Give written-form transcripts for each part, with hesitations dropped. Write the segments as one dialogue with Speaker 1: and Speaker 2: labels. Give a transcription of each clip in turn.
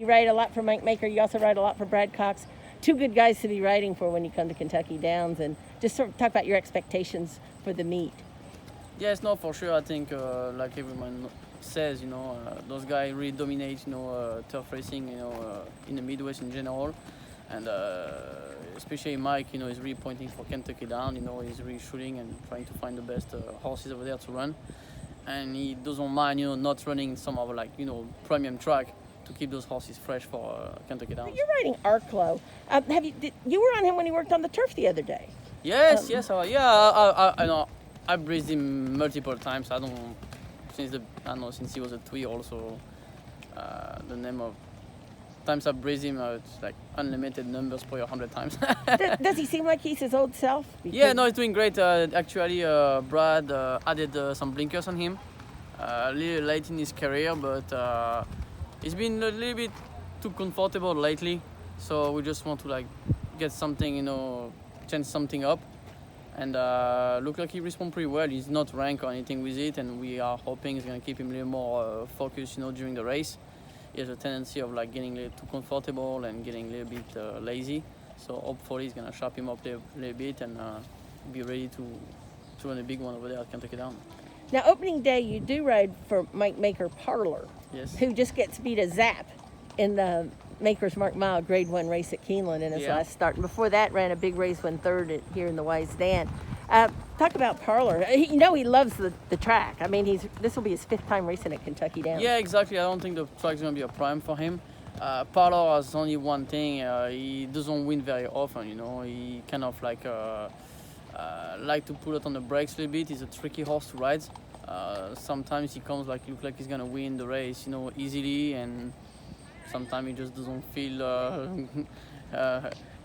Speaker 1: You ride a lot for Mike Maker. You also ride a lot for Brad Cox. Two good guys to be riding for when you come to Kentucky Downs. And just sort of talk about your expectations for the meet.
Speaker 2: Yes, no, for sure. I think, like everyone says, those guys really dominate, turf racing, in the Midwest in general. And especially Mike, is really pointing for Kentucky Down. He's really shooting and trying to find the best horses over there to run. And he doesn't mind, not running some of premium track to keep those horses fresh for Kentucky Downs.
Speaker 1: You're riding Arklow. You were on him when he worked on the turf the other day.
Speaker 2: Yes, I know. I breezed him multiple times. Since he was a twee also. The name of times I breezed him, it's like unlimited numbers per 100 times.
Speaker 1: Does he seem like he's his old self?
Speaker 2: Yeah, no, he's doing great. Actually, Brad added some blinkers on him a little late in his career, but he's been a little bit too comfortable lately. So we just want to get something, change something up. And look like he responds pretty well. He's not ranked or anything with it, and we are hoping it's going to keep him a little more focused, during the race. He has a tendency of getting a little too comfortable and getting a little bit lazy. So hopefully he's going to sharp him up a little bit and be ready to run a big one over there at Kentucky Down.
Speaker 1: Now, opening day, you do ride for Mike Maker Parlor,
Speaker 2: yes,
Speaker 1: who just gets beat a zap in the Maker's Mark Mile Grade 1 race at Keeneland in his last start. And before that, ran a big race, won third here in the Wise Dan. Talk about Parlor. He loves the track. I mean, this will be his 5th time racing at Kentucky Downs.
Speaker 2: Yeah, exactly. I don't think the track's going to be a prime for him. Parlor has only one thing. He doesn't win very often, He kind of like to pull it on the brakes a little bit. He's a tricky horse to ride. Sometimes he comes look like he's going to win the race, easily, and sometimes he just doesn't feel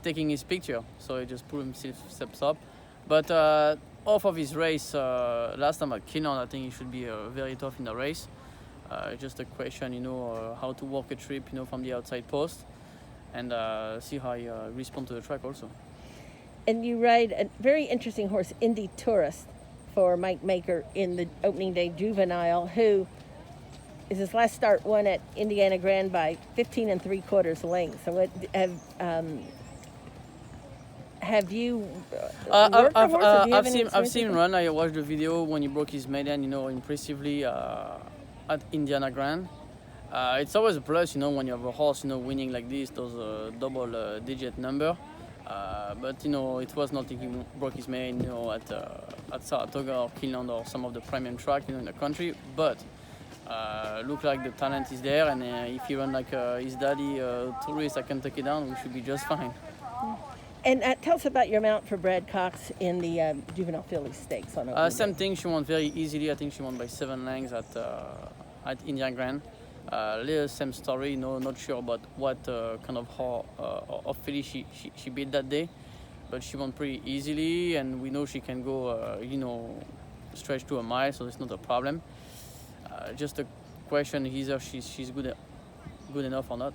Speaker 2: taking his picture. So he just pull himself steps up. But off of his race last time at Keeneland, I think he should be very tough in the race. Just a question, how to walk a trip, from the outside post, and see how he responds to the track also.
Speaker 1: And you ride a very interesting horse, Indy Tourist, for Mike Maker in the opening day Juvenile, who is his last start won at Indiana Grand by 15 3/4 lengths. So have you worked the horse?
Speaker 2: I've seen him run. I watched the video when he broke his maiden, impressively at Indiana Grand. It's always a plus, when you have a horse, winning like this, those double-digit number. But it was not he broke his maiden, at Saratoga or Keeneland or some of the premium track, in the country. But look like the talent is there, and if he run like his daddy to race at Kentucky Down, we should be just fine.
Speaker 1: And tell us about your mount for Brad Cox in the Juvenile Filly Stakes on opening
Speaker 2: Same
Speaker 1: day.
Speaker 2: thing, she won very easily. I think she won by 7 lengths at Indian Grand. Little same story, not sure about what kind of filly she beat that day, but she won pretty easily, and we know she can go, stretch to a mile, so it's not a problem. Just a question, either she's good enough or not.